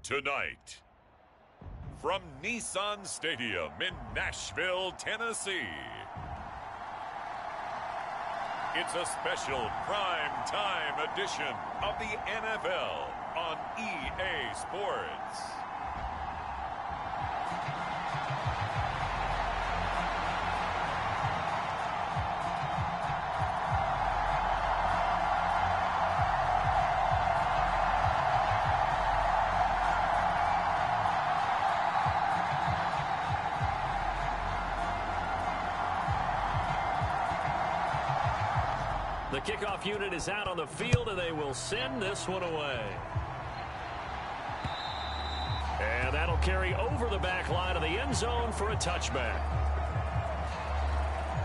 Tonight, from Nissan Stadium in Nashville, Tennessee, it's a special prime time edition of the NFL on EA Sports. The kickoff unit is out on the field, and they will send this one away. And that'll carry over the back line of the end zone for a touchback.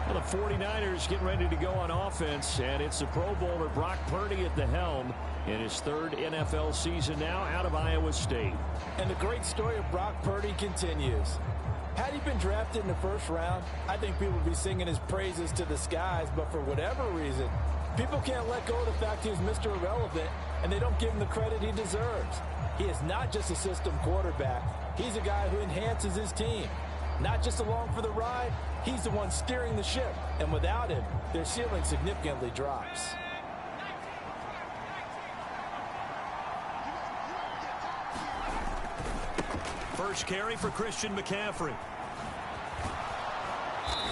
Well, the 49ers getting ready to go on offense, and it's the Pro Bowler Brock Purdy at the helm in his third NFL season now out of Iowa State. And the great story of Brock Purdy continues. Had he been drafted in the first round, I think people would be singing his praises to the skies, but for whatever reason, people can't let go of the fact he's Mr. Irrelevant, and they don't give him the credit he deserves. He is not just a system quarterback. He's a guy who enhances his team. Not just along for the ride, he's the one steering the ship, and without him, their ceiling significantly drops. First carry for Christian McCaffrey.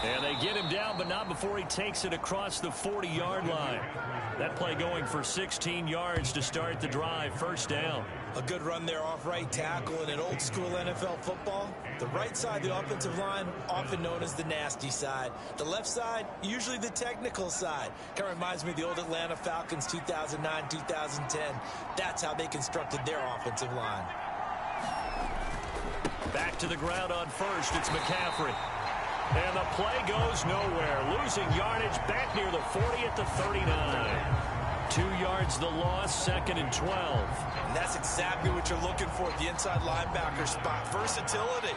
And they get him down, but not before he takes it across the 40-yard line. That play going for 16 yards to start the drive. First down. A good run there off right tackle. In an old-school NFL football, the right side of the offensive line, often known as the nasty side. The left side, usually the technical side. Kind of reminds me of the old Atlanta Falcons 2009-2010. That's how they constructed their offensive line. Back to the ground on first. It's McCaffrey. And the play goes nowhere. Losing yardage back near the 40 at the 39. 2 yards the loss, second and 12. And that's exactly what you're looking for at the inside linebacker spot. Versatility.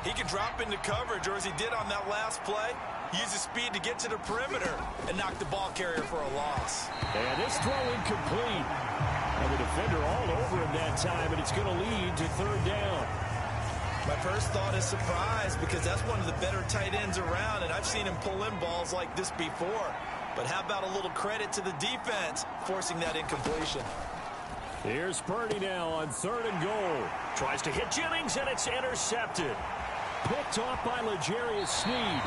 He can drop into coverage, or as he did on that last play, use his speed to get to the perimeter and knock the ball carrier for a loss. And this throw incomplete. And the defender all over him that time, and it's going to lead to third down. My first thought is surprise, because that's one of the better tight ends around, and I've seen him pull in balls like this before. But how about a little credit to the defense forcing that incompletion? Here's Purdy now on third and goal. Tries to hit Jennings, and it's intercepted. Picked off by L'Jarius Sneed.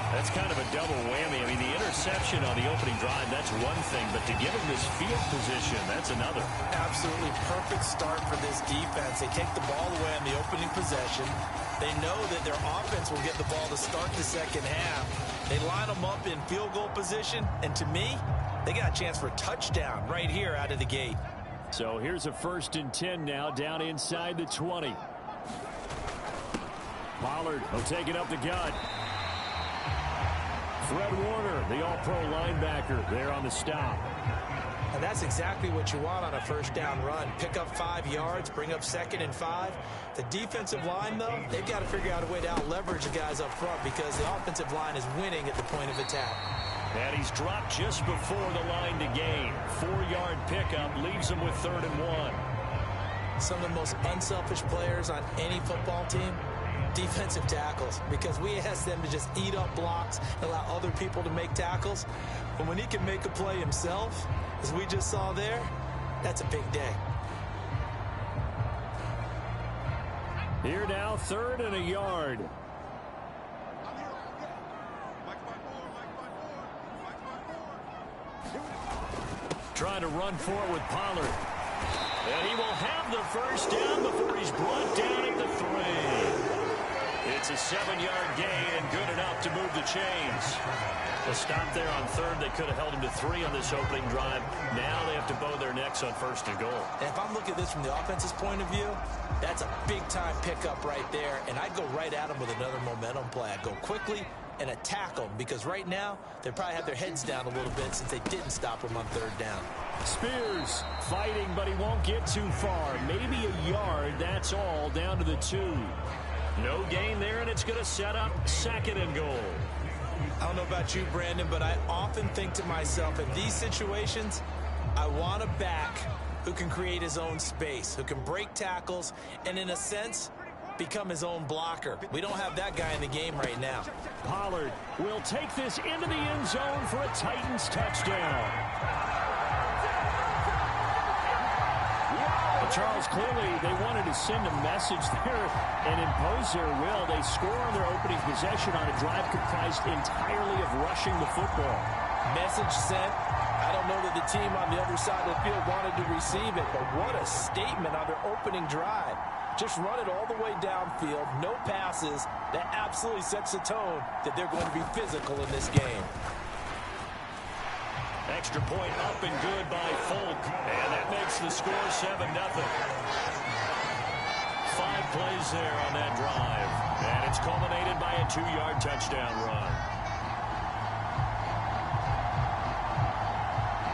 That's kind of a double whammy. I mean, the interception on the opening drive, that's one thing. But to give him this field position, that's another. Absolutely perfect start for this defense. They take the ball away on the opening possession. They know that their offense will get the ball to start the second half. They line them up in field goal position. And to me, they got a chance for a touchdown right here out of the gate. So here's a 1st and 10 now down inside the 20. Pollard will take it up the gut. Fred Warner, the all-pro linebacker, there on the stop. And that's exactly what you want on a first down run. Pick up 5 yards, bring up 2nd and 5. The defensive line, though, they've got to figure out a way to out-leverage the guys up front because the offensive line is winning at the point of attack. And he's dropped just before the line to gain. 4-yard pickup leaves him with 3rd and 1. Some of the most unselfish players on any football team, defensive tackles, because we ask them to just eat up blocks and allow other people to make tackles. But when he can make a play himself, as we just saw there, that's a big day. Here now, 3rd and a yard. Trying to run for it with Pollard. And he will have the first down before he's brought down at the 3. It's a 7-yard gain and good enough to move the chains. A stop there on 3rd. They could have held him to 3 on this opening drive. Now they have to bow their necks on 1st and goal. And if I'm looking at this from the offense's point of view, that's a big-time pickup right there. And I'd go right at him with another momentum play. I'd go quickly and attack them, because right now they probably have their heads down a little bit since they didn't stop him on 3rd down. Spears fighting, but he won't get too far. Maybe a yard, that's all, down to the 2. No gain there, and it's going to set up 2nd and goal. I don't know about you, Brandon, but I often think to myself, in these situations, I want a back who can create his own space, who can break tackles, and in a sense, become his own blocker. We don't have that guy in the game right now. Pollard will take this into the end zone for a Titans touchdown. Charles, clearly they wanted to send a message there and impose their will. They score on their opening possession on a drive comprised entirely of rushing the football. Message sent. I don't know that the team on the other side of the field wanted to receive it, but what a statement on their opening drive. Just run it all the way downfield, no passes. That absolutely sets the tone that they're going to be physical in this game. Extra point up and good by Folk, and that makes the score 7-0. 5 plays there on that drive, and it's culminated by a 2-yard touchdown run.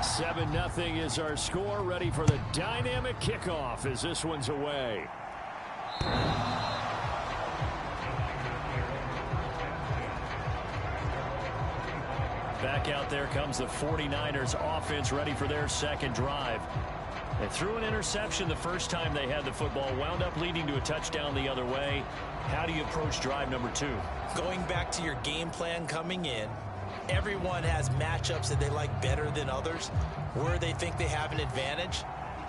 7-0 is our score, ready for the dynamic kickoff as this one's away. Back out there comes the 49ers offense, ready for their second drive. They threw an interception the first time they had the football, wound up leading to a touchdown the other way. How do you approach drive number 2? Going back to your game plan coming in, everyone has matchups that they like better than others. Where they think they have an advantage,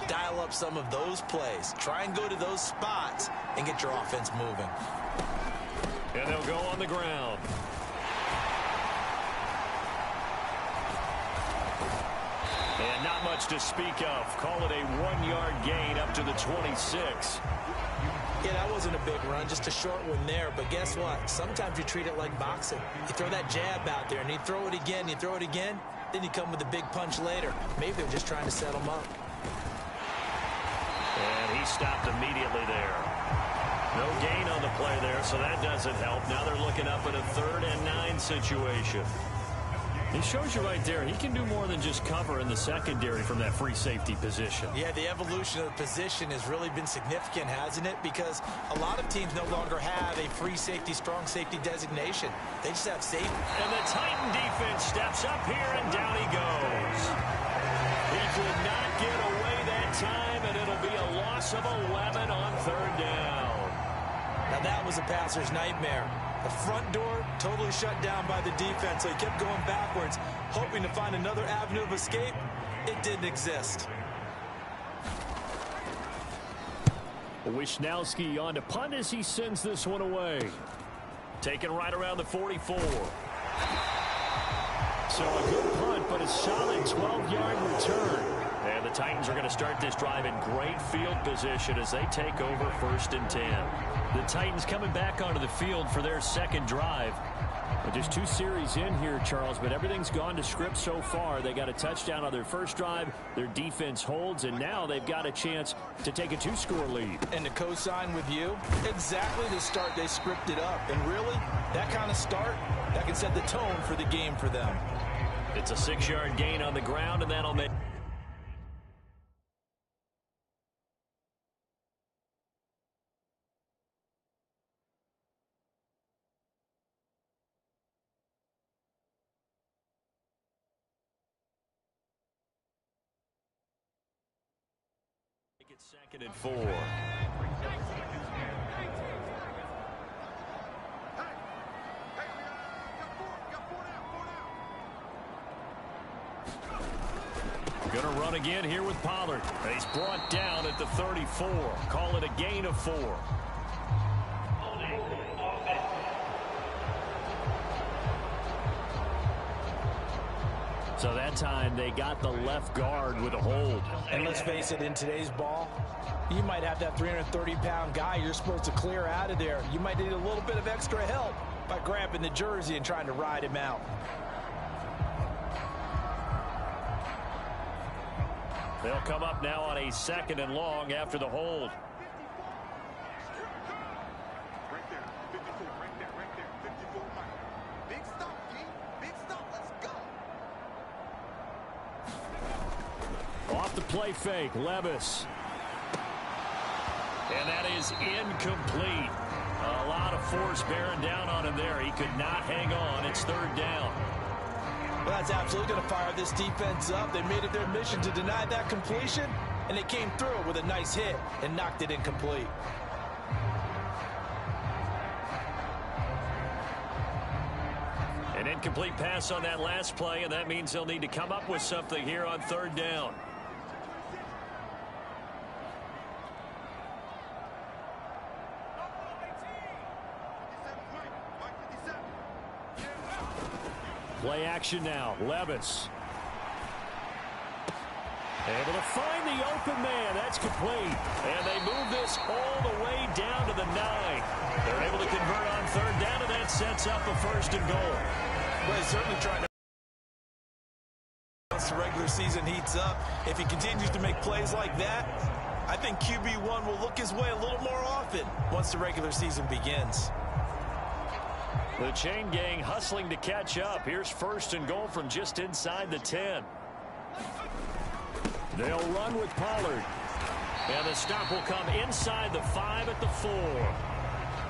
dial up some of those plays. Try and go to those spots and get your offense moving. And they'll go on the ground. And not much to speak of. Call it a 1-yard gain up to the 26. Yeah, that wasn't a big run, just a short one there. But guess what? Sometimes you treat it like boxing. You throw that jab out there, and you throw it again, you throw it again, then you come with a big punch later. Maybe they're just trying to set them up. And he stopped immediately there. No gain on the play there, so that doesn't help. Now they're looking up at a 3rd and 9 situation. He shows you right there, he can do more than just cover in the secondary from that free safety position. Yeah, the evolution of the position has really been significant, hasn't it? Because a lot of teams no longer have a free safety, strong safety designation. They just have safety. And the Titan defense steps up here, and down he goes. He did not get away that time, and it'll be a loss of 11 on 3rd down. Now that was a passer's nightmare. The front door totally shut down by the defense, so he kept going backwards, hoping to find another avenue of escape. It didn't exist. Wisnowski on to punt as he sends this one away. Taken right around the 44. So a good punt, but a solid 12-yard return. And the Titans are going to start this drive in great field position as they take over 1st and 10. The Titans coming back onto the field for their second drive. Just 2 series in here, Charles, but everything's gone to script so far. They got a touchdown on their first drive. Their defense holds, and now they've got a chance to take a 2-score lead. And to co-sign with you, exactly the start they scripted up. And really, that kind of start, that can set the tone for the game for them. It's a 6-yard gain on the ground, and that'll make... It's 2nd and 4. Going to run again here with Pollard. He's brought down at the 34. Call it a gain of 4. So that time they got the left guard with a hold. And let's face it, in today's ball, you might have that 330-pound guy you're supposed to clear out of there. You might need a little bit of extra help by grabbing the jersey and trying to ride him out. They'll come up now on a 2nd and long after the hold. Off the play fake, Levis. And that is incomplete. A lot of force bearing down on him there. He could not hang on. It's third down. Well, that's absolutely going to fire this defense up. They made it their mission to deny that completion, and they came through with a nice hit and knocked it incomplete. An incomplete pass on that last play, and that means they'll need to come up with something here on third down. Play action now. Levis. Able to find the open man. That's complete. And they move this all the way down to the 9. They're able to convert on third down, and that sets up a first and goal. Well, he's certainly trying to. Once the regular season heats up, if he continues to make plays like that, I think QB1 will look his way a little more often once the regular season begins. The chain gang hustling to catch up. Here's first and goal from just inside the 10. They'll run with Pollard. And the stop will come inside the 5 at the 4.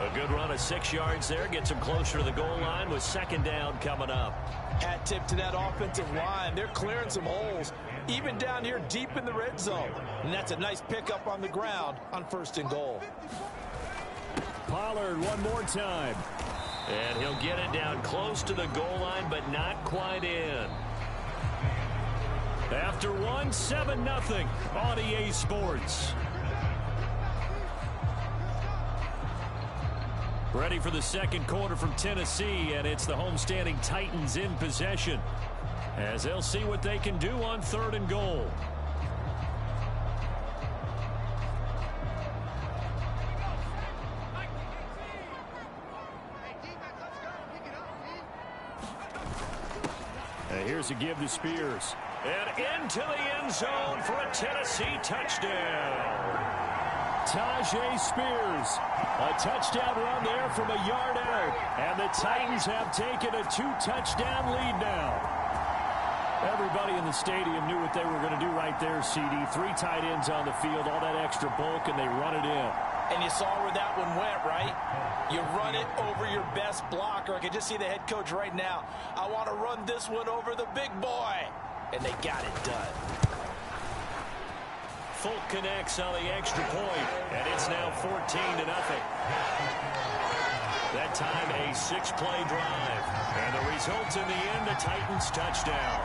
A good run of 6 yards there. Gets him closer to the goal line with second down coming up. Hat tip to that offensive line. They're clearing some holes, even down here deep in the red zone. And that's a nice pickup on the ground on first and goal. Pollard one more time. And he'll get it down close to the goal line, but not quite in. After one, 7-0 on EA Sports. Ready for the second quarter from Tennessee, and it's the homestanding Titans in possession, as they'll see what they can do on third and goal. Here's a give to Spears. And into the end zone for a Tennessee touchdown. Tajay Spears. A touchdown run there from a yard out. And the Titans have taken a 2-touchdown lead now. Everybody in the stadium knew what they were going to do right there, CD. 3 tight ends on the field, all that extra bulk, and they run it in. And you saw where that one went, right? You run it over your best blocker. I can just see the head coach right now. I want to run this one over the big boy. And they got it done. Folk connects on the extra point, and it's now 14-0. That time a 6-play drive. And the result in the end, a Titans touchdown.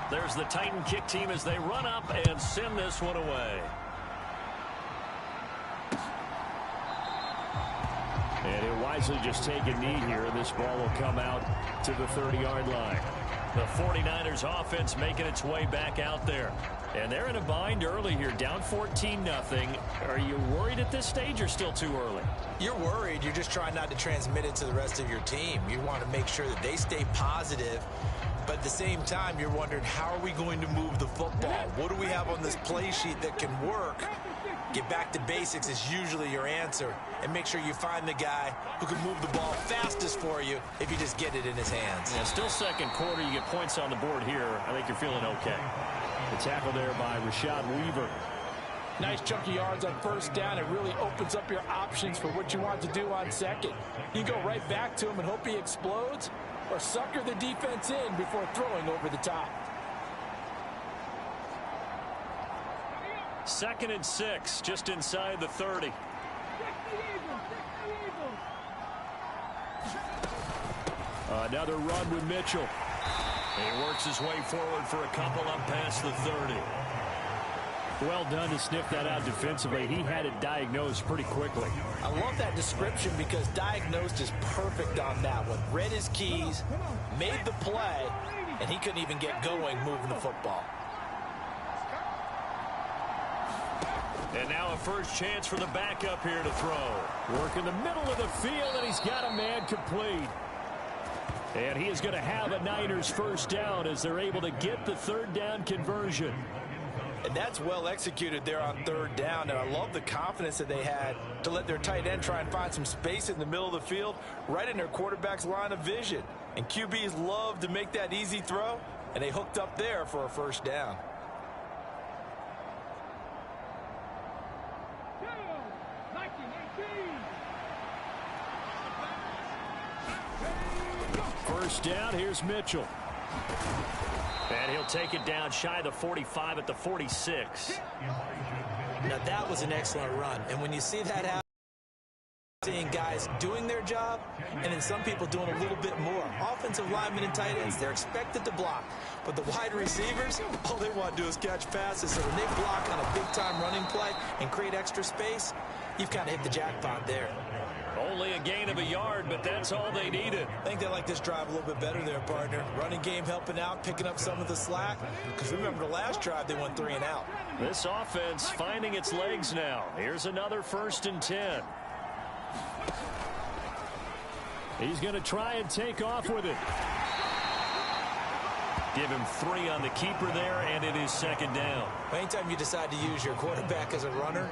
There's the Titan kick team as they run up and send this one away. And he'll wisely just take a knee here, and this ball will come out to the 30-yard line. The 49ers offense making its way back out there. And they're in a bind early here, down 14-0. Are you worried at this stage or still too early? You're worried. You're just trying not to transmit it to the rest of your team. You want to make sure that they stay positive. But at the same time, you're wondering, how are we going to move the football? What do we have on this play sheet that can work? Get back to basics is usually your answer. And make sure you find the guy who can move the ball fastest for you if you just get it in his hands. Yeah, still second quarter. You get points on the board here. I think you're feeling okay. The tackle there by Rashad Weaver. Nice chunky yards on first down. It really opens up your options for what you want to do on second. You go right back to him and hope he explodes, or sucker the defense in before throwing over the top. 2nd and 6, just inside the 30. Another run with Mitchell. He works his way forward for a couple up past the 30. Well done to sniff that out defensively. He had it diagnosed pretty quickly. I love that description because diagnosed is perfect on that one. Read his keys, made the play, and he couldn't even get going moving the football. And now a first chance for the backup here to throw. Work in the middle of the field, and he's got a man complete. And he is going to have a Niners first down as they're able to get the third down conversion. And that's well executed there on third down. And I love the confidence that they had to let their tight end try and find some space in the middle of the field, right in their quarterback's line of vision. And QBs love to make that easy throw, and they hooked up there for a first down. First down, here's Mitchell. And he'll take it down shy of the 45 at the 46. Now that was an excellent run. And when you see that happen, seeing guys doing their job and then some people doing a little bit more. Offensive linemen and tight ends, they're expected to block. But the wide receivers, all they want to do is catch passes. So when they block on a big-time running play and create extra space, you've kind of hit the jackpot there. Only a gain of a yard, but that's all they needed. I think they like this drive a little bit better there, partner. Running game helping out, picking up some of the slack. Because remember, the last drive, they went 3 and out. This offense finding its legs now. Here's another 1st and 10. He's going to try and take off with it. Give him 3 on the keeper there, and it is 2nd down. Anytime you decide to use your quarterback as a runner,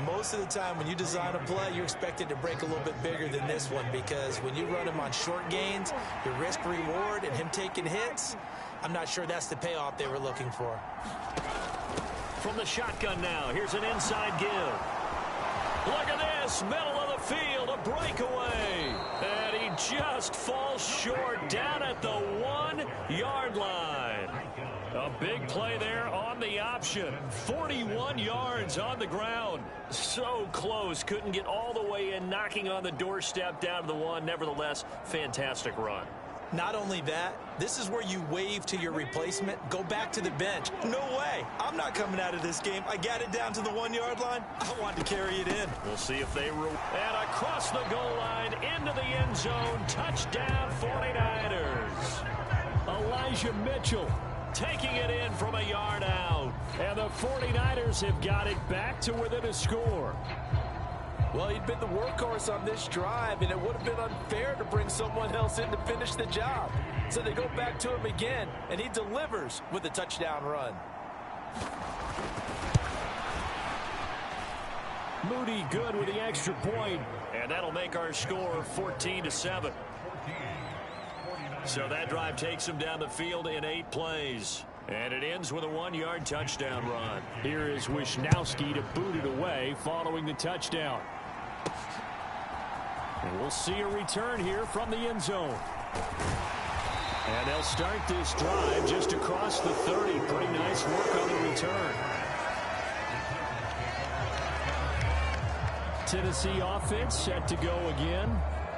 most of the time when you design a play, you're expected to break a little bit bigger than this one, because when you run him on short gains, your risk-reward and him taking hits, I'm not sure that's the payoff they were looking for. From the shotgun now, here's an inside give. Look at this, middle of the field, a breakaway. And he just falls short down at the 1-yard line. A big play there on the option. 41 yards on the ground. So close, couldn't get all the way in, knocking on the doorstep down to the 1. Nevertheless, fantastic run. Not only that, this is where you wave to your replacement, go back to the bench. No way. I'm not coming out of this game. I got it down to the 1-yard line. I want to carry it in. We'll see if they and across the goal line into the end zone. Touchdown 49ers. Elijah Mitchell taking it in from a yard out. And the 49ers have got it back to within a score. Well, he'd been the workhorse on this drive, and it would have been unfair to bring someone else in to finish the job. So they go back to him again, and he delivers with a touchdown run. Moody good with the extra point, and that'll make our score 14-7. So that drive takes him down the field in 8 plays. And it ends with a 1-yard touchdown run. Here is Wisnowski to boot it away following the touchdown. And we'll see a return here from the end zone. And they'll start this drive just across the 30. Pretty nice work on the return. Tennessee offense set to go again.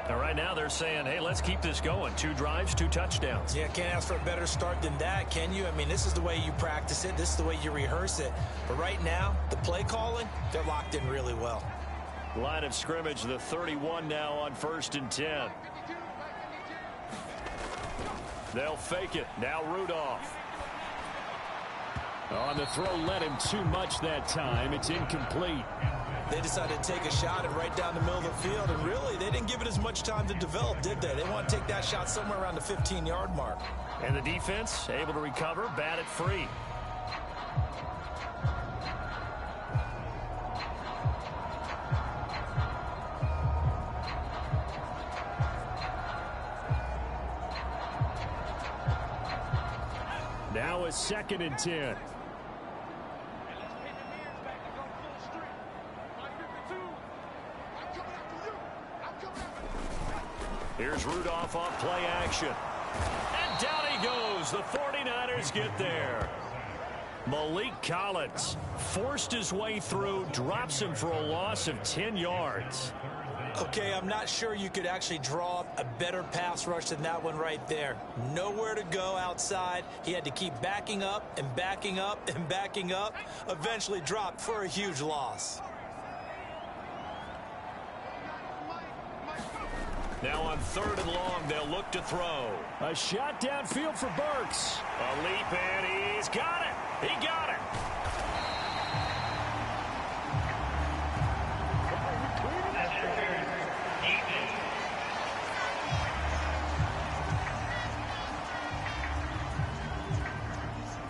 Now, right now they're saying, hey, let's keep this going. 2 drives, 2 touchdowns. Yeah, can't ask for a better start than that, can you? I mean, this is the way you practice it. This is the way you rehearse it. But right now, the play calling, they're locked in really well. Line of scrimmage, the 31 now on 1st and 10. They'll fake it. Now Rudolph. On the throw, led him too much that time. It's incomplete. They decided to take a shot and right down the middle of the field, and really, they didn't give it as much time to develop, did they? They want to take that shot somewhere around the 15-yard mark. And the defense able to recover, bat it free. Now a 2nd and 10. Here's Rudolph off play action. And down he goes. The 49ers get there. Malik Collins forced his way through, drops him for a loss of 10 yards. Okay, I'm not sure you could actually draw up a better pass rush than that one right there. Nowhere to go outside. He had to keep backing up and backing up and backing up. Eventually dropped for a huge loss. Now on 3rd and long, they'll look to throw. A shot downfield for Burks. A leap, and he's got it. He got it.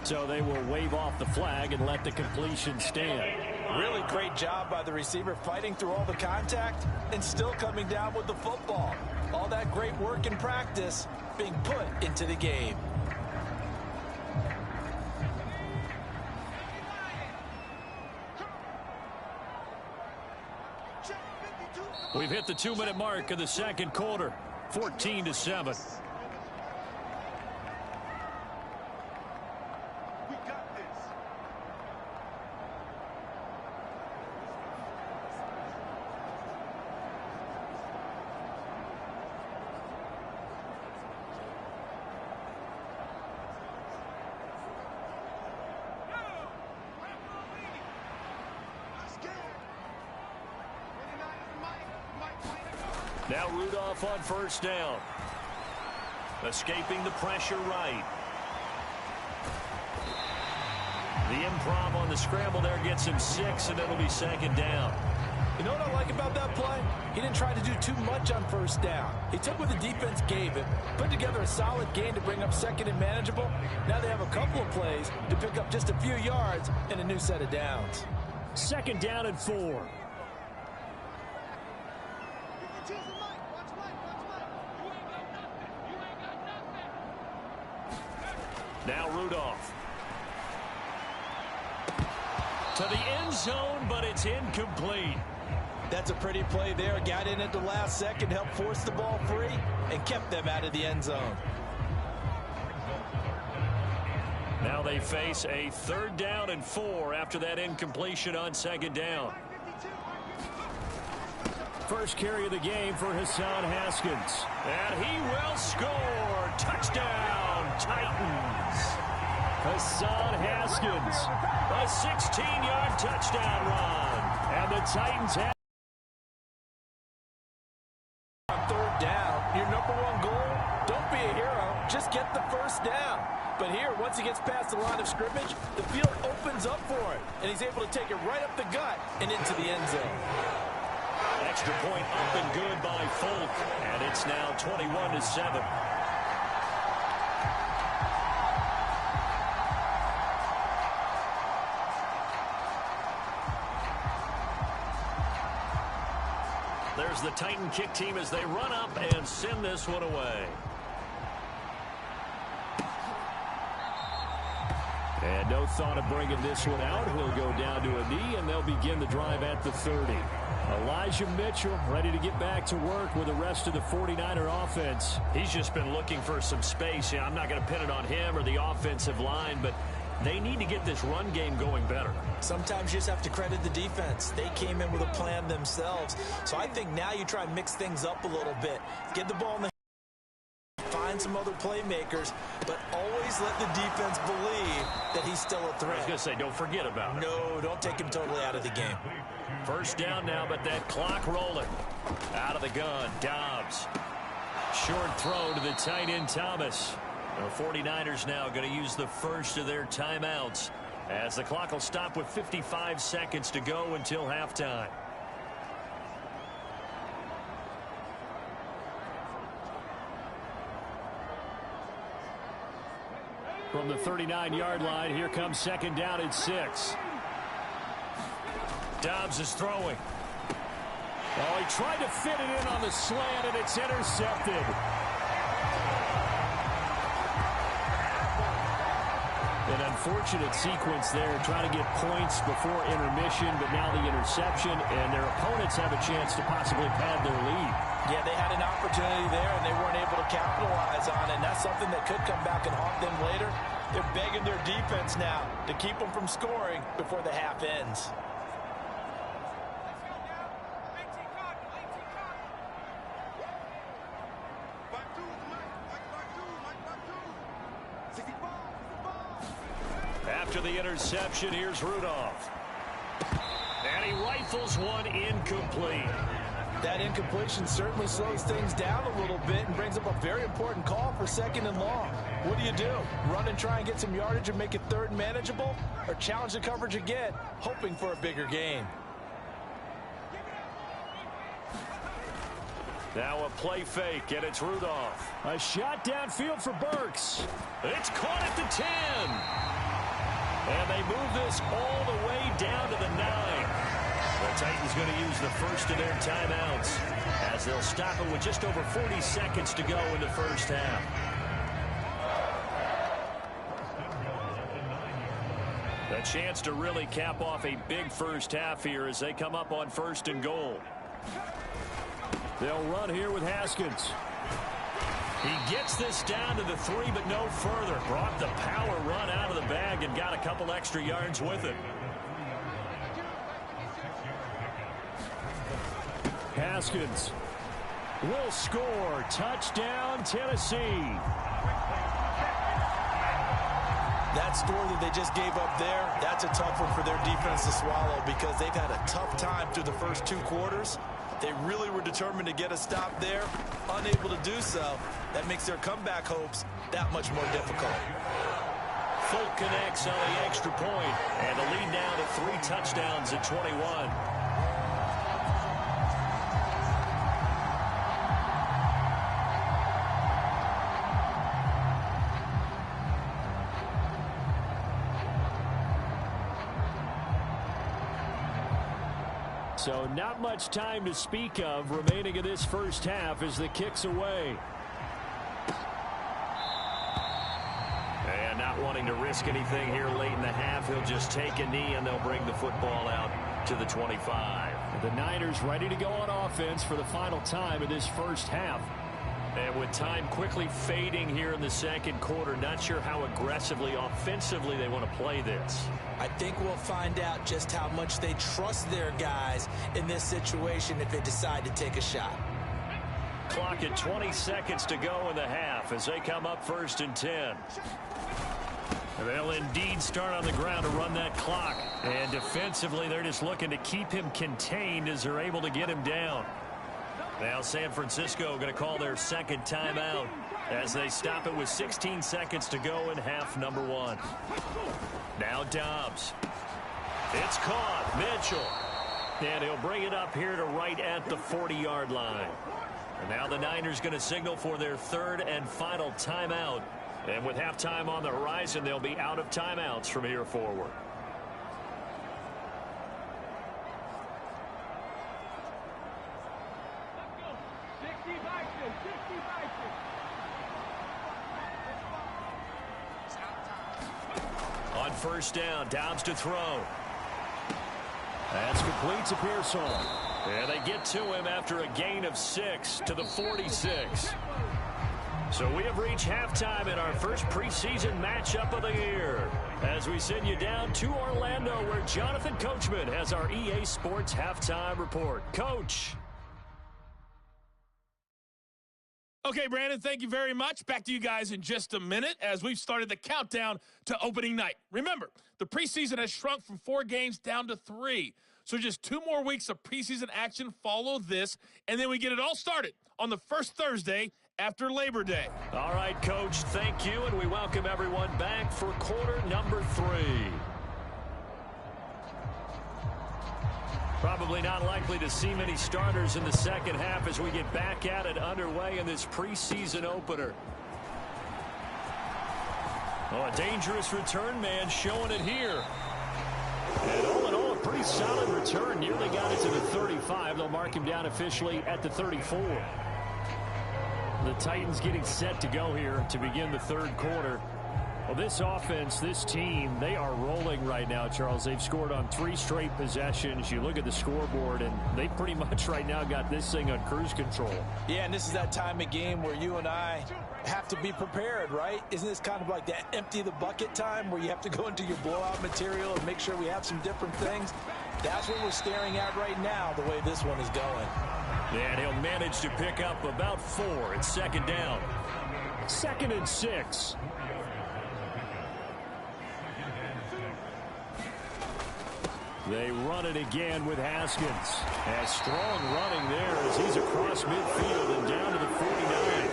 So they will wave off the flag and let the completion stand. Really great job by the receiver fighting through all the contact and still coming down with the football. All that great work in practice being put into the game. We've hit the 2-minute mark of the second quarter, 14-7. Now Rudolph on first down. Escaping the pressure right. The improv on the scramble there gets him 6, and it'll be second down. You know what I like about that play? He didn't try to do too much on first down. He took what the defense gave him, put together a solid gain to bring up second and manageable. Now they have a couple of plays to pick up just a few yards and a new set of downs. Second down and 4. Now Rudolph. To the end zone, but it's incomplete. That's a pretty play there. Got in at the last second, helped force the ball free, and kept them out of the end zone. Now they face a 3rd down and 4 after that incompletion on second down. First carry of the game for Hassan Haskins. And he will score. Touchdown, Titans. Hassan Haskins, a 16-yard touchdown run. And the Titans have... On 3rd down, your #1 goal, don't be a hero, just get the first down. But here, once he gets past the line of scrimmage, the field opens up for him, and he's able to take it right up the gut and into the end zone. Extra point up and good by Folk, and it's now 21-7. There's the Titan kick team as they run up and send this one away. And no thought of bringing this one out. He'll go down to a knee, and they'll begin the drive at the 30. Elijah Mitchell ready to get back to work with the rest of the 49er offense. He's just been looking for some space. I'm not going to pin it on him or the offensive line, but they need to get this run game going better. Sometimes you just have to credit the defense. They came in with a plan themselves. So I think now you try and mix things up a little bit. Get the ball in the find some other playmakers, but always let the defense believe that he's still a threat. I was going to say, don't forget about it. No, don't take him totally out of the game. First down now, but that clock rolling. Out of the gun, Dobbs. Short throw to the tight end, Thomas. The 49ers now going to use the first of their timeouts as the clock will stop with 55 seconds to go until halftime. From the 39-yard line, here comes second down and 6. Dobbs is throwing. Oh, he tried to fit it in on the slant, and it's intercepted. An unfortunate sequence there, trying to get points before intermission, but now the interception, and their opponents have a chance to possibly pad their lead. Yeah, they had an opportunity there, and they weren't able to capitalize on it, and that's something that could come back and haunt them later. They're begging their defense now to keep them from scoring before the half ends. After the interception, here's Rudolph. And he rifles one incomplete. That incompletion certainly slows things down a little bit and brings up a very important call for second and long. What do? Run and try and get some yardage and make it third and manageable? Or challenge the coverage again, hoping for a bigger gain? Now a play fake, and it's Rudolph. A shot downfield for Burks. It's caught at the 10. And they move this all the way down to the 9. The Titans going to use the first of their timeouts as they'll stop it with just over 40 seconds to go in the first half. A chance to really cap off a big first half here as they come up on 1st and goal. They'll run here with Haskins. He gets this down to the 3, but no further. Brought the power run out of the bag and got a couple extra yards with it. Haskins will score. Touchdown, Tennessee. That score that they just gave up there, that's a tough one for their defense to swallow because they've had a tough time through the first 2 quarters. They really were determined to get a stop there, unable to do so. That makes their comeback hopes that much more difficult. Full connects on the extra point, and the lead now to 3 touchdowns at 21. So not much time to speak of remaining in this first half as the kick's away. And not wanting to risk anything here late in the half, he'll just take a knee and they'll bring the football out to the 25. The Niners ready to go on offense for the final time in this first half. And with time quickly fading here in the second quarter, not sure how aggressively, offensively they want to play this. I think we'll find out just how much they trust their guys in this situation if they decide to take a shot. Clock at 20 seconds to go in the half as they come up 1st and 10. They'll indeed start on the ground to run that clock. And defensively, they're just looking to keep him contained as they're able to get him down. Now San Francisco going to call their second timeout as they stop it with 16 seconds to go in half number 1. Now Dobbs. It's caught. Mitchell. And he'll bring it up here to right at the 40-yard line. And now the Niners going to signal for their 3rd and final timeout. And with halftime on the horizon, they'll be out of timeouts from here forward. On 1st down, Dobbs to throw. That's complete to Pearson. And they get to him after a gain of 6 to the 46. So we have reached halftime in our first preseason matchup of the year as we send you down to Orlando where Jonathan Coachman has our EA Sports halftime report. Coach. Okay, Brandon, thank you very much. Back to you guys in just a minute as we've started the countdown to opening night. Remember, the preseason has shrunk from 4 games down to 3. So just 2 more weeks of preseason action follow this, and then we get it all started on the first Thursday after Labor Day. All right, Coach, thank you, and we welcome everyone back for quarter number 3. Probably not likely to see many starters in the second half as we get back at it underway in this preseason opener. Oh, a dangerous return man showing it here. And all in all, a pretty solid return. Nearly got it to the 35. They'll mark him down officially at the 34. The Titans getting set to go here to begin the 3rd quarter. Well, this offense, this team, they are rolling right now, Charles. They've scored on 3 straight possessions. You look at the scoreboard, and they pretty much right now got this thing on cruise control. Yeah, and this is that time of game where you and I have to be prepared, right? Isn't this kind of like that empty the bucket time where you have to go into your blowout material and make sure we have some different things? That's what we're staring at right now, the way this one is going. And he'll manage to pick up about 4. It's 2nd down. 2nd and 6. They run it again with Haskins. A strong running there as he's across midfield and down to the 49.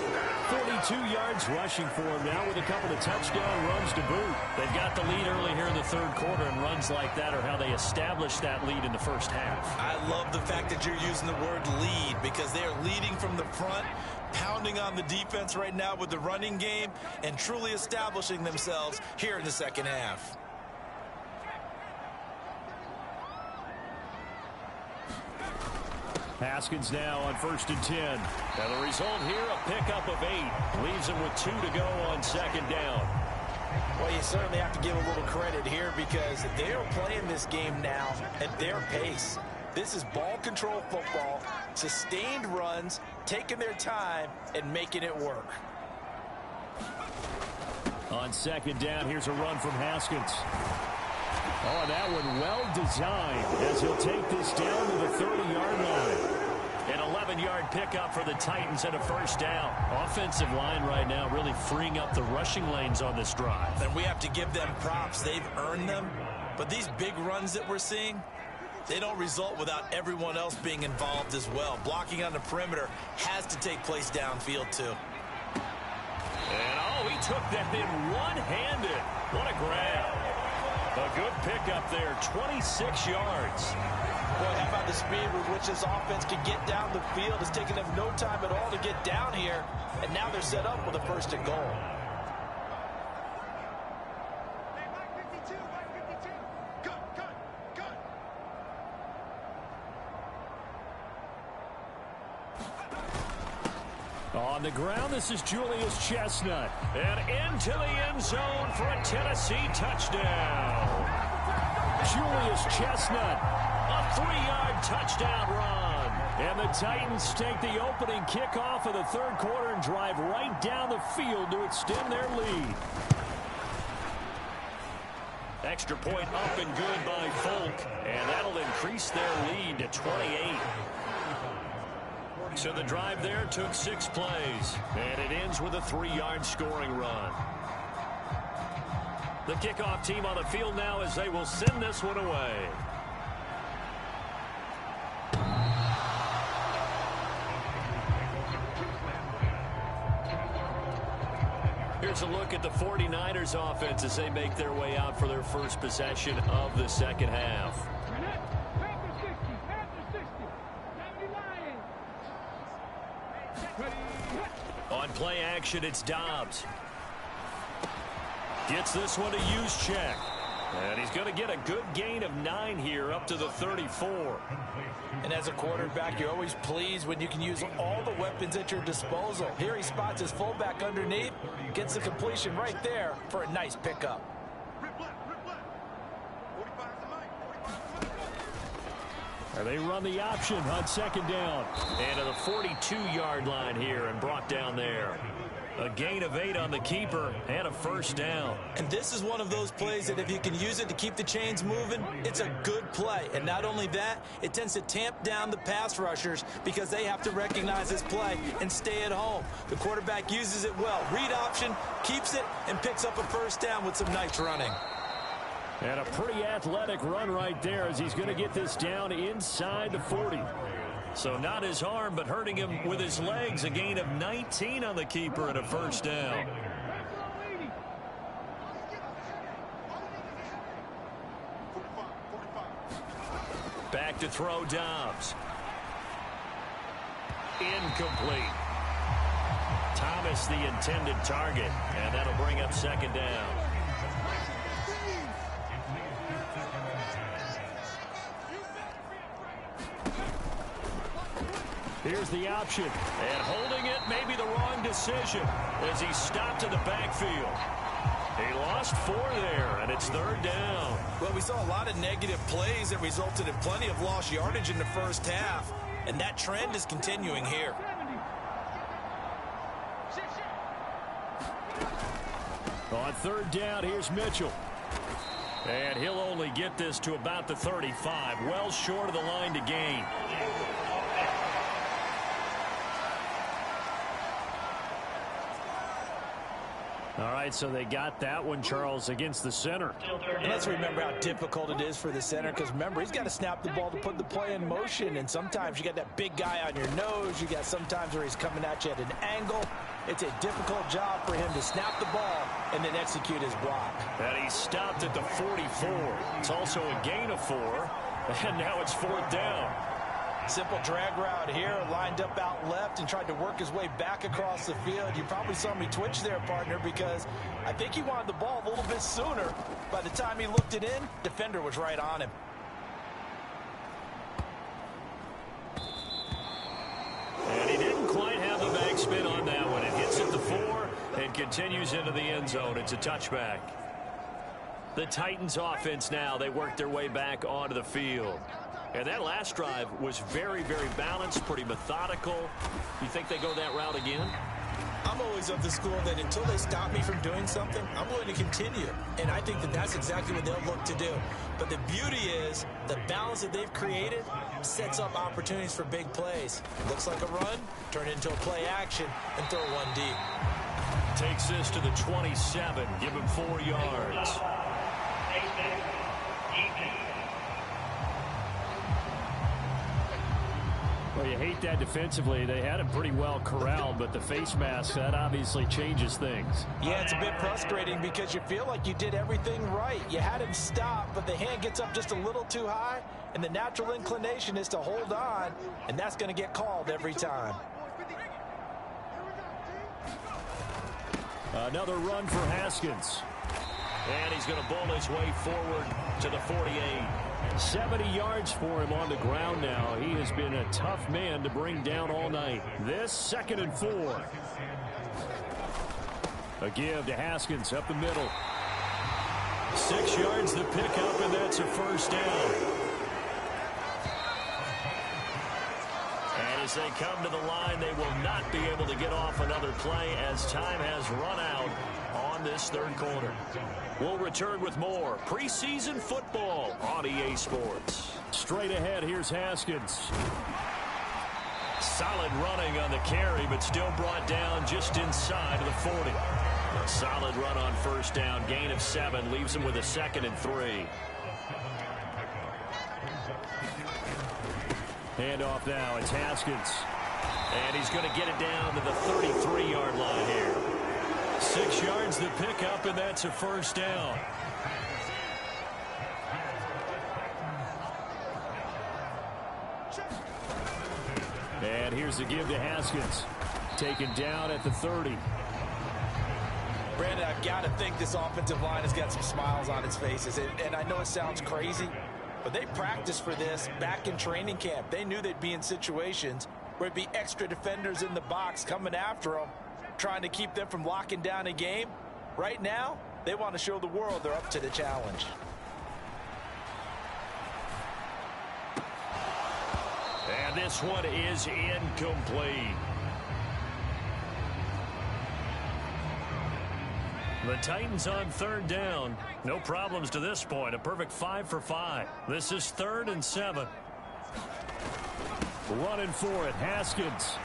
42 yards rushing for him now with a couple of touchdown runs to boot. They've got the lead early here in the 3rd quarter, and runs like that are how they establish that lead in the first half. I love the fact that you're using the word lead because they are leading from the front, pounding on the defense right now with the running game, and truly establishing themselves here in the second half. Haskins now on 1st and 10. And the result here, a pickup of 8. Leaves him with 2 to go on 2nd down. Well, you certainly have to give a little credit here because they're playing this game now at their pace. This is ball control football, sustained runs, taking their time, and making it work. On 2nd down, here's a run from Haskins. Oh, that one well designed as he'll take this down to the 30-yard line. An 11-yard pickup for the Titans and a 1st down. Offensive line right now really freeing up the rushing lanes on this drive. And we have to give them props. They've earned them. But these big runs that we're seeing, they don't result without everyone else being involved as well. Blocking on the perimeter has to take place downfield, too. And, oh, he took that in one-handed. What a grab. A good pickup there, 26 yards. Boy, how about the speed with which this offense can get down the field? It's taken them no time at all to get down here, and now they're set up with a 1st and goal. On the ground, this is Julius Chestnut. And into the end zone for a Tennessee touchdown. Julius Chestnut, a 3-yard touchdown run. And the Titans take the opening kickoff of the 3rd quarter and drive right down the field to extend their lead. Extra point up and good by Folk. And that'll increase their lead to 28. So the drive there took 6 plays, and it ends with a 3-yard scoring run. The kickoff team on the field now as they will send this one away. Here's a look at the 49ers offense as they make their way out for their first possession of the 2nd half. On play action, it's Dobbs. Gets this one to Juszczyk. And he's going to get a good gain of 9 here up to the 34. And as a quarterback, you're always pleased when you can use all the weapons at your disposal. Here he spots his fullback underneath, gets the completion right there for a nice pickup. They run the option on 2nd down. And to the 42-yard line here and brought down there. A gain of 8 on the keeper and a 1st down. And this is one of those plays that if you can use it to keep the chains moving, it's a good play. And not only that, it tends to tamp down the pass rushers because they have to recognize this play and stay at home. The quarterback uses it well. Read option, keeps it, and picks up a 1st down with some nice running. And a pretty athletic run right there as he's going to get this down inside the 40. So not his arm, but hurting him with his legs. A gain of 19 on the keeper and a 1st down. Back to throw Dobbs. Incomplete. Thomas the intended target, and that'll bring up 2nd down. Here's the option. And holding it may be the wrong decision as he stopped in the backfield. He lost 4 there, and it's 3rd down. Well, we saw a lot of negative plays that resulted in plenty of lost yardage in the 1st half, and that trend is continuing here. On 3rd down, here's Mitchell. And he'll only get this to about the 35, well short of the line to gain. All right, so they got that one, Charles, against the center. And let's remember how difficult it is for the center because, remember, he's got to snap the ball to put the play in motion. And sometimes you got that big guy on your nose. You got sometimes where he's coming at you at an angle. It's a difficult job for him to snap the ball and then execute his block. And he stopped at the 44. It's also a gain of 4. And now it's 4th down. Simple drag route here, lined up out left and tried to work his way back across the field. You probably saw me twitch there, partner, because I think he wanted the ball a little bit sooner. By the time he looked it in, defender was right on him. spin on that one. It hits at the 4 and continues into the end zone. It's a touchback. The Titans offense now, they work their way back onto the field. And that last drive was very, very balanced, pretty methodical. You think they go that route again? I'm always of the school that until they stop me from doing something, I'm going to continue. And I think that that's exactly what they'll look to do. But the beauty is the balance that they've created sets up opportunities for big plays. Looks like a run, turn it into a play action, and throw one deep. Takes this to the 27, give him 4 yards. Well, you hate that defensively. They had him pretty well corralled, but the face mask, that obviously changes things. Yeah, it's a bit frustrating because you feel like you did everything right. You had him stop, but the hand gets up just a little too high, and the natural inclination is to hold on, and that's going to get called every time. Another run for Haskins. And he's going to bowl his way forward to the 48. 70 yards for him on the ground now. He has been a tough man to bring down all night. This 2nd and 4. A give to Haskins up the middle. 6 yards the pickup, and that's a first down. And as they come to the line, they will not be able to get off another play as time has run out on this 3rd quarter. We'll return with more preseason football on EA Sports. Straight ahead, here's Haskins. Solid running on the carry, but still brought down just inside of the 40. A solid run on first down, gain of 7, leaves him with a 2nd and 3. Handoff now, it's Haskins. And he's going to get it down to the 33-yard line here. 6 yards the pickup, and that's a first down. And here's the give to Haskins. Taken down at the 30. Brandon, I've got to think this offensive line has got some smiles on its faces. And I know it sounds crazy, but they practiced for this back in training camp. They knew they'd be in situations where it'd be extra defenders in the box coming after them, trying to keep them from locking down a game. Right now, they want to show the world they're up to the challenge. And this one is incomplete. The Titans on 3rd down. No problems to this point. A perfect 5 for 5. This is 3rd and 7. Running for it, Haskins.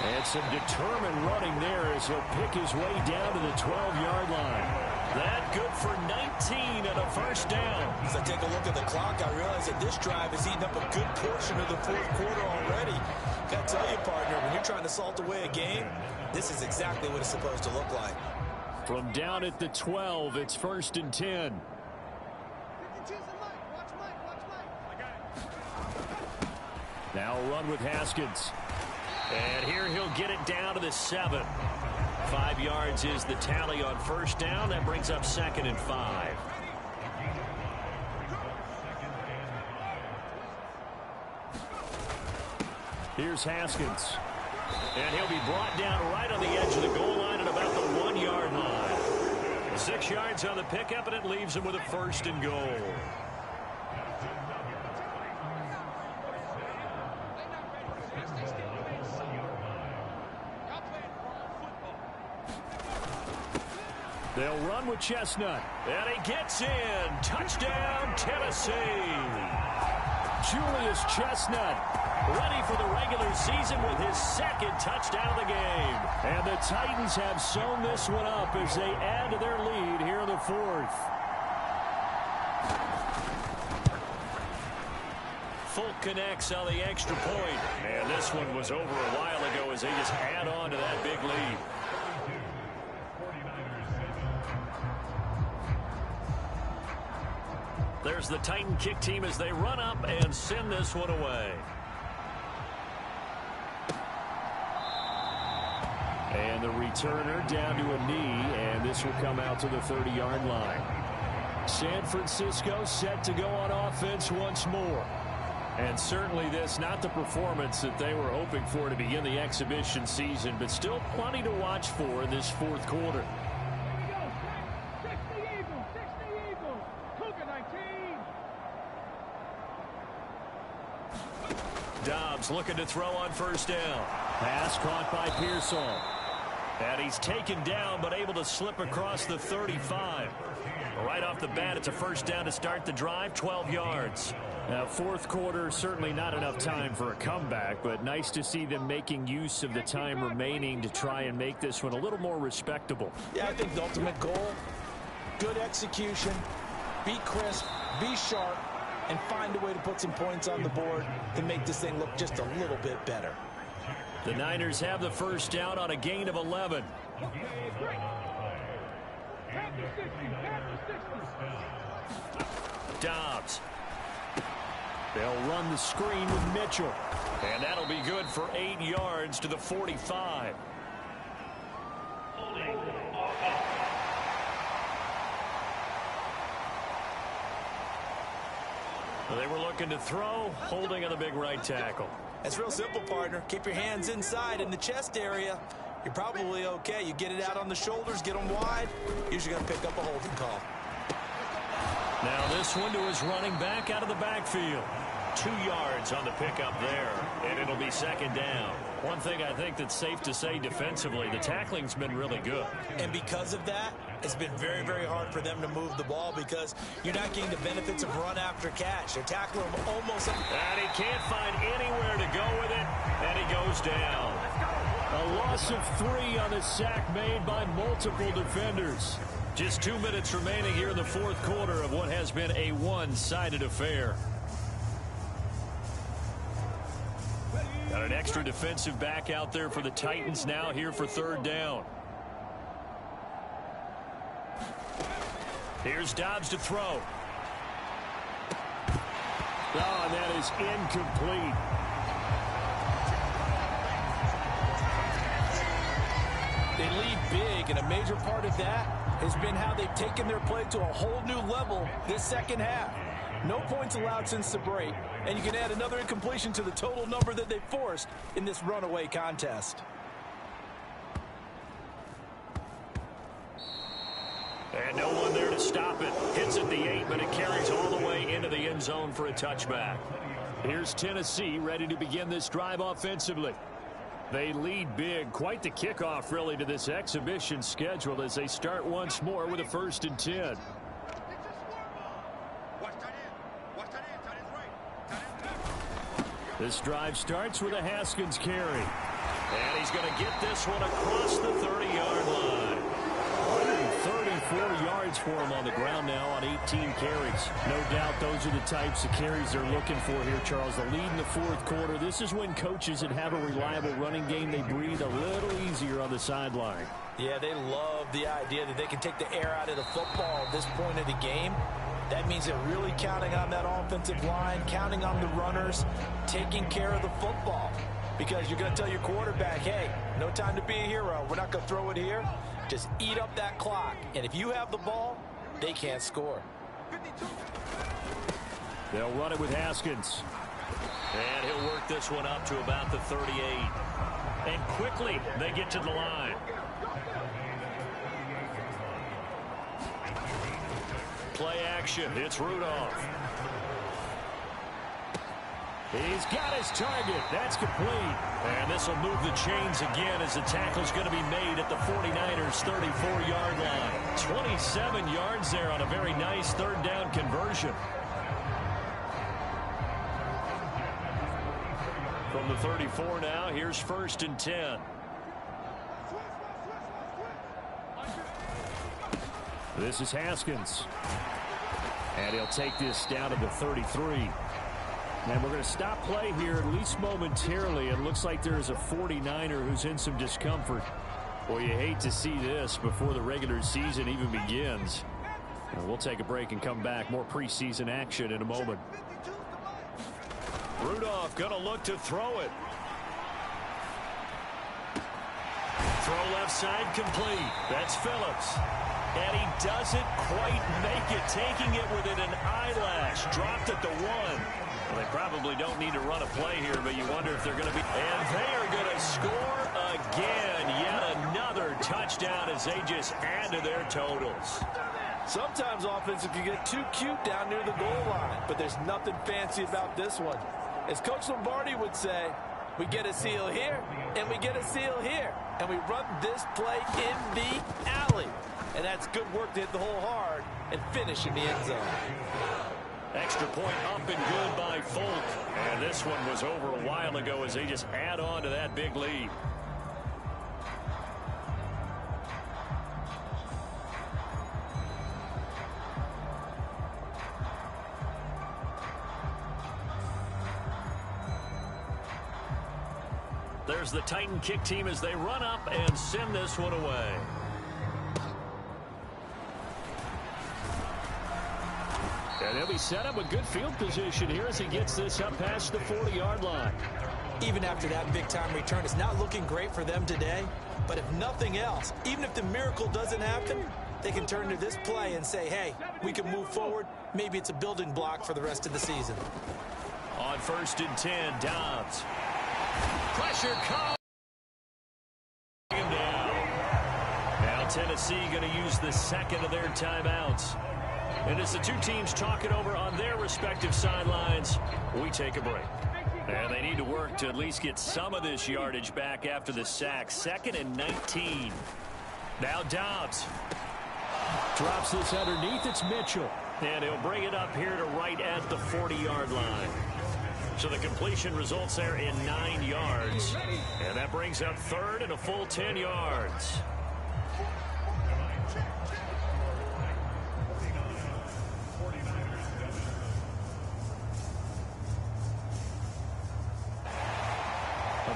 And some determined running there as he'll pick his way down to the 12-yard line. That good for 19 and a first down. As I take a look at the clock, I realize that this drive has eaten up a good portion of the 4th quarter already. Got to tell you, partner, when you're trying to salt away a game, this is exactly what it's supposed to look like. From down at the 12, it's 1st and 10. Now a run with Haskins. And here he'll get it down to the 7. 5 yards is the tally on first down. That brings up 2nd and 5. Here's Haskins. And he'll be brought down right on the edge of the goal line at about the 1-yard line. 6 yards on the pickup, and it leaves him with a 1st and goal. They'll run with Chestnut. And he gets in. Touchdown, Tennessee. Julius Chestnut, ready for the regular season with his 2nd touchdown of the game. And the Titans have sewn this one up as they add to their lead here in the 4th. Folk connects on the extra point. And this one was over a while ago as they just add on to that big lead. There's the Titan kick team as they run up and send this one away. And the returner down to a knee, and this will come out to the 30-yard line. San Francisco set to go on offense once more. And certainly this, not the performance that they were hoping for to begin the exhibition season, but still plenty to watch for in this fourth quarter. Dobbs looking to throw on first down. Pass caught by Pearsall. And he's taken down, but able to slip across the 35. Right off the bat, it's a first down to start the drive, 12 yards. Now, fourth quarter, certainly not enough time for a comeback, but nice to see them making use of the time remaining to try and make this one a little more respectable. Yeah, I think the ultimate goal, good execution, be crisp, be sharp, and find a way to put some points on the board to make this thing look just a little bit better. The Niners have the first down on a gain of 11. Dobbs. They'll run the screen with Mitchell. And that'll be good for 8 yards to the 45. They were looking to throw, holding on the big right tackle. That's real simple, partner. Keep your hands inside in the chest area. You're probably okay. You get it out on the shoulders, get them wide. Usually going to pick up a holding call. Now this one to his running back out of the backfield. 2 yards on the pickup there, and it'll be second down. One thing I think that's safe to say defensively, the tackling's been really good. And because of that, it's been very, very hard for them to move the ball because you're not getting the benefits of run after catch. They're tackling him almost. And he can't find anywhere to go with it, and he goes down. A loss of 3 on the sack made by multiple defenders. Just 2 minutes remaining here in the fourth quarter of what has been a one-sided affair. Got an extra defensive back out there for the Titans now here for third down. Here's Dobbs to throw. Oh, and that is incomplete. They lead big, and a major part of that has been how they've taken their play to a whole new level this second half. No points allowed since the break, and you can add another incompletion to the total number that they forced in this runaway contest. And no one there to stop it. Hits at the 8, but it carries all the way into the end zone for a touchback. Here's Tennessee ready to begin this drive offensively. They lead big. Quite the kickoff, really, to this exhibition schedule as they start once more with a 1st and 10. This drive starts with a Haskins carry. And he's going to get this one across the 30-yard line. 134 yards for him on the ground now on 18 carries. No doubt those are the types of carries they're looking for here, Charles. The lead in the fourth quarter. This is when coaches that have a reliable running game, they breathe a little easier on the sideline. Yeah, they love the idea that they can take the air out of the football at this point of the game. That means they're really counting on that offensive line, counting on the runners, taking care of the football. Because you're going to tell your quarterback, hey, no time to be a hero. We're not going to throw it here. Just eat up that clock. And if you have the ball, they can't score. They'll run it with Haskins. And he'll work this one up to about the 38. And quickly, they get to the line. Play action. It's Rudolph. He's got his target. That's complete. And this will move the chains again as the tackle's going to be made at the 49ers' 34-yard line. 27 yards there on a very nice third down conversion. From the 34 now, here's 1st and 10. This is Haskins. And he'll take this down to the 33. And we're going to stop play here, at least momentarily. It looks like there's a 49er who's in some discomfort. Boy, you hate to see this before the regular season even begins. And we'll take a break and come back. More preseason action in a moment. Rudolph going to look to throw it. Throw left side complete. That's Phillips. And he doesn't quite make it, taking it within an eyelash. Dropped at the 1. Well, they probably don't need to run a play here, but you wonder if they're going to be. And they are going to score again. Yet another touchdown as they just add to their totals. Sometimes offensive can get too cute down near the goal line, but there's nothing fancy about this one. As Coach Lombardi would say, we get a seal here, and we get a seal here, and we run this play in the alley. And that's good work to hit the hole hard and finish in the end zone. Extra point up and good by Folk. And this one was over a while ago as they just add on to that big lead. There's the Titan kick team as they run up and send this one away. And they'll be set up with good field position here as he gets this up past the 40-yard line. Even after that big-time return, it's not looking great for them today. But if nothing else, even if the miracle doesn't happen, they can turn to this play and say, hey, we can move forward. Maybe it's a building block for the rest of the season. On 1st and 10, Dobbs. Pressure comes. Down. Now Tennessee going to use the second of their timeouts. And as the two teams talk it over on their respective sidelines, we take a break. And they need to work to at least get some of this yardage back after the sack. 2nd and 19. Now Dobbs. Drops this underneath. It's Mitchell. And he'll bring it up here to right at the 40-yard line. So the completion results there in 9 yards. And that brings up 3rd and a full 10 yards.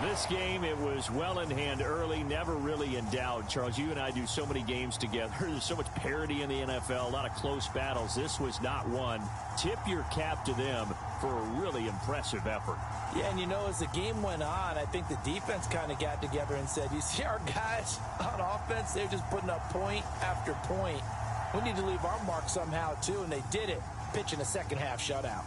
This game, it was well in hand early, never really in doubt. Charles, you and I do so many games together. There's so much parity in the NFL, a lot of close battles. This was not one. Tip your cap to them for a really impressive effort. Yeah, and you know, as the game went on, I think the defense kind of got together and said, you see our guys on offense, they're just putting up point after point. We need to leave our mark somehow, too, and they did it, pitching a second-half shutout.